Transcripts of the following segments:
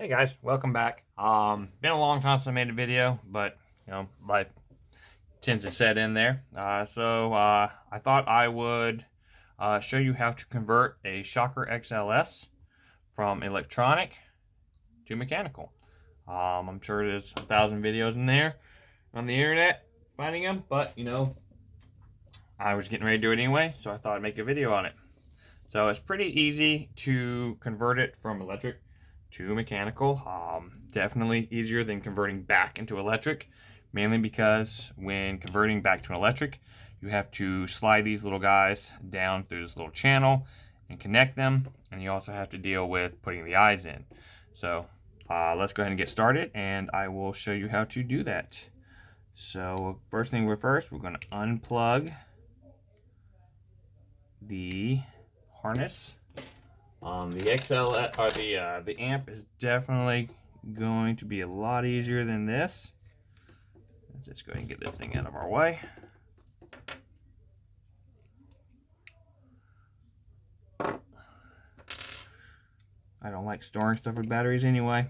Hey guys, welcome back. Been a long time since I made a video, but life tends to set in there. I thought I would show you how to convert a Shocker XLS from electronic to mechanical. I'm sure there's 1,000 videos in there on the internet finding them, but I was getting ready to do it anyway, so I thought I'd make a video on it. So it's pretty easy to convert it from electric to mechanical. Definitely easier than converting back into electric, mainly because when converting back to an electric, you have to slide these little guys down through this little channel and connect them, and you also have to deal with putting the eyes in. So let's go ahead and get started, and I will show you how to do that. So first thing first, we're going to unplug the harness. The XLS or the amp is definitely going to be a lot easier than this. Let's just go ahead and get this thing out of our way. I don't like storing stuff with batteries anyway.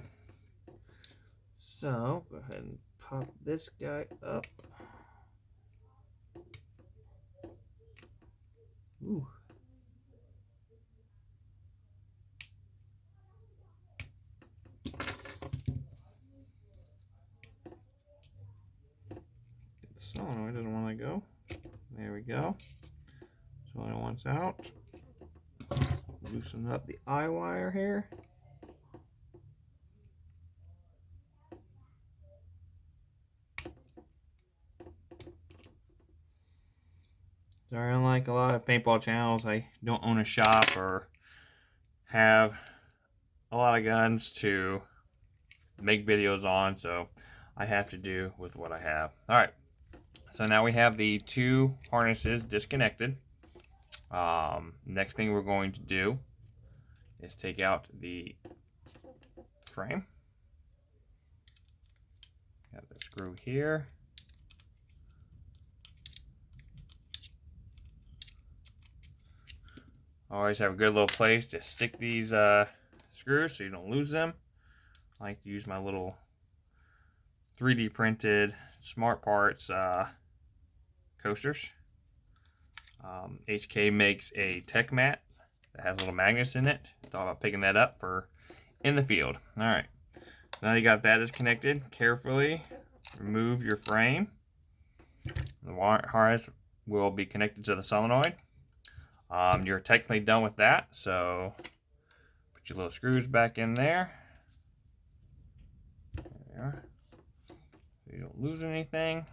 So go ahead and pop this guy up. Ooh. The solenoid doesn't want to go. There we go. Solenoid's out. Loosen up the eye wire here. So unlike a lot of paintball channels, I don't own a shop or have a lot of guns to make videos on, so I have to do with what I have. Alright, so now we have the two harnesses disconnected. Next thing we're going to do is take out the frame. Got the screw here. Always have a good little place to stick these screws so you don't lose them. I like to use my little 3D printed Smart Parts coasters. HK makes a tech mat that has little magnets in it. Thought about picking that up for in the field. Alright, now you got that disconnected. Carefully remove your frame. The harness will be connected to the solenoid. You're technically done with that, so put your little screws back in there. There they are. So you don't lose anything.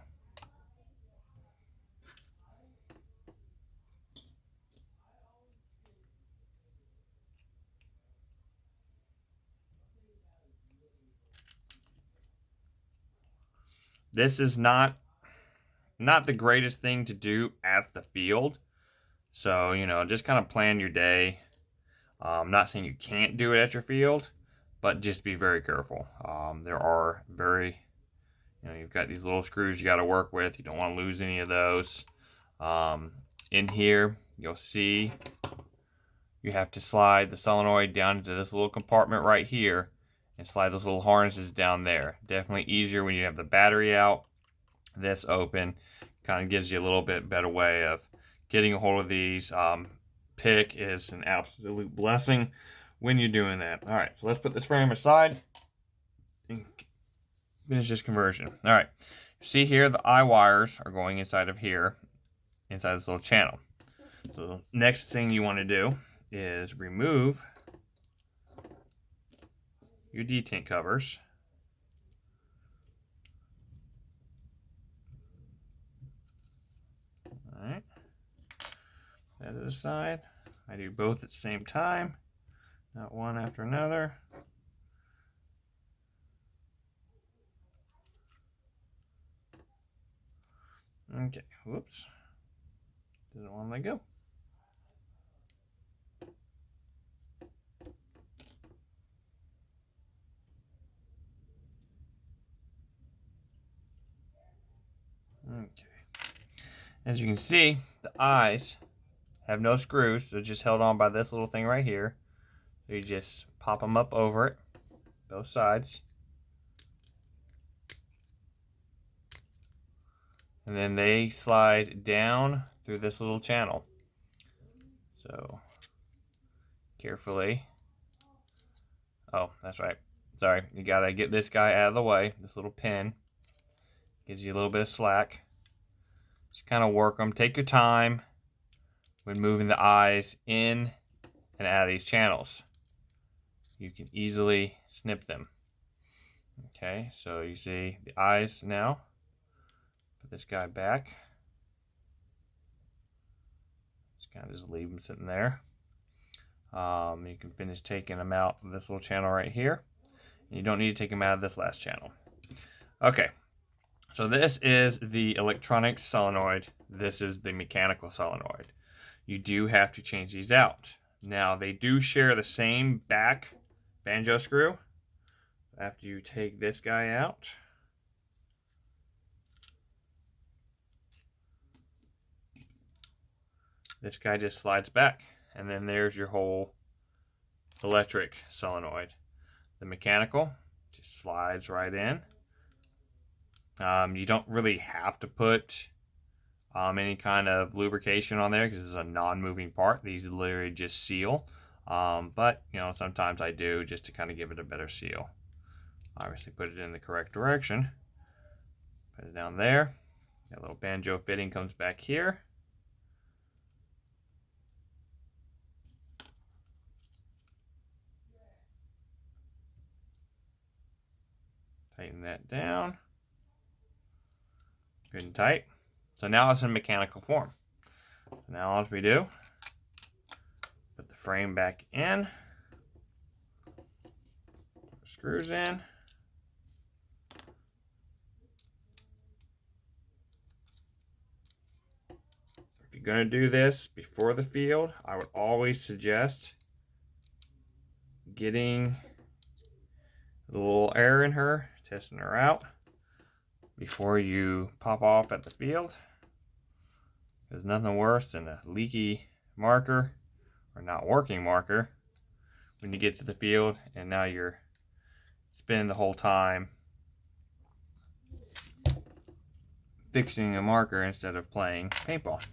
This is not the greatest thing to do at the field. So, just kind of plan your day. I'm not saying you can't do it at your field, but just be very careful. There are you've got these little screws you got to work with. You don't want to lose any of those. In here, you'll see you have to slide the solenoid down into this little compartment right here and slide those little harnesses down there. Definitely easier when you have the battery out. This open kind of gives you a little bit better way of getting a hold of these. Pick is an absolute blessing when you're doing that. All right, so let's put this frame aside and finish this conversion. All right, see here the eye wires are going inside of here, inside this little channel. So next thing you want to do is remove your detent covers. All right, that to the side. I do both at the same time, not one after another. Okay, whoops. Doesn't want to let go. Okay. As you can see, the eyes have no screws. They're just held on by this little thing right here. So you just pop them up over it. both sides. And then they slide down through this little channel. So, carefully. Oh, that's right. Sorry, you gotta get this guy out of the way. This little pin gives you a little bit of slack. Just kind of work them. Take your time when moving the eyes in and out of these channels. You can easily snip them. Okay, so you see the eyes now. Put this guy back. Just kind of just leave them sitting there. You can finish taking them out of this little channel right here. And you don't need to take them out of this last channel. Okay, so this is the electronic solenoid. This is the mechanical solenoid. You do have to change these out. Now, they do share the same back banjo screw. After you take this guy out, this guy just slides back, and then there's your whole electric solenoid. The mechanical just slides right in. You don't really have to put any kind of lubrication on there because it's a non-moving part. These literally just seal. But, you know, sometimes I do just to kind of give it a better seal. Obviously put it in the correct direction. Put it down there. That little banjo fitting comes back here. Tighten that down. Good and tight. So now it's in mechanical form. Now all we do, put the frame back in. Put the screws in. If you're going to do this before the field, I would always suggest getting a little air in her, testing her out before you pop off at the field. There's nothing worse than a leaky marker or not working marker when you get to the field and now you're spending the whole time fixing a marker instead of playing paintball.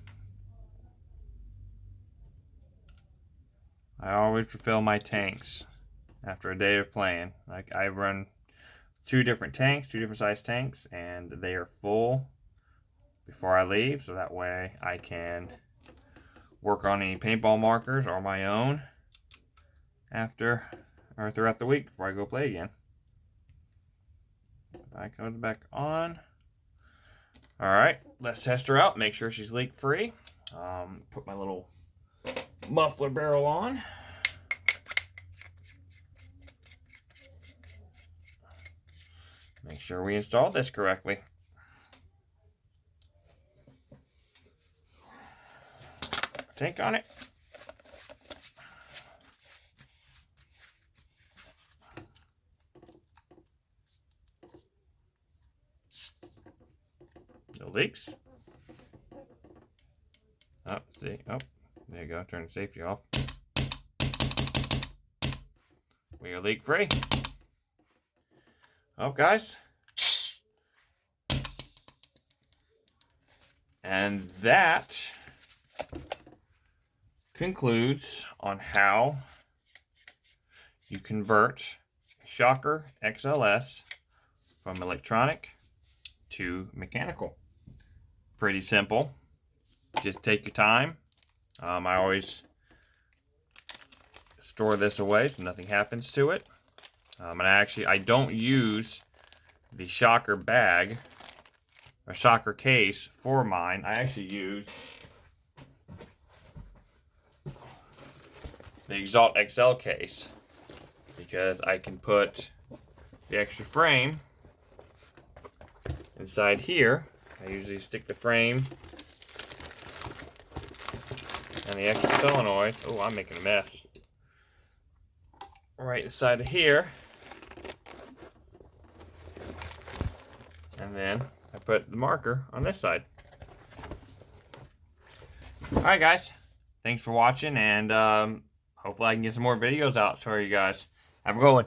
I always refill my tanks after a day of playing. Like, I run two different size tanks, and they are full before I leave, so that way I can work on any paintball markers or my own after or throughout the week before I go play again. Back goes back on. Alright, let's test her out, make sure she's leak free. Put my little muffler barrel on. Make sure we installed this correctly. Tank on it. No leaks. Oh, see, oh, there you go, turn the safety off. We are leak free. Oh, guys. And that concludes on how you convert Shocker XLS from electronic to mechanical. Pretty simple. Just take your time. I always store this away so nothing happens to it. And I don't use the Shocker bag or Shocker case for mine. I actually use the Exalt XL case because I can put the extra frame inside here. I usually stick the frame and the extra solenoid. Oh, I'm making a mess. Right inside of here. And then I put the marker on this side. Alright, guys. Thanks for watching, and hopefully I can get some more videos out for you guys. Have a good one.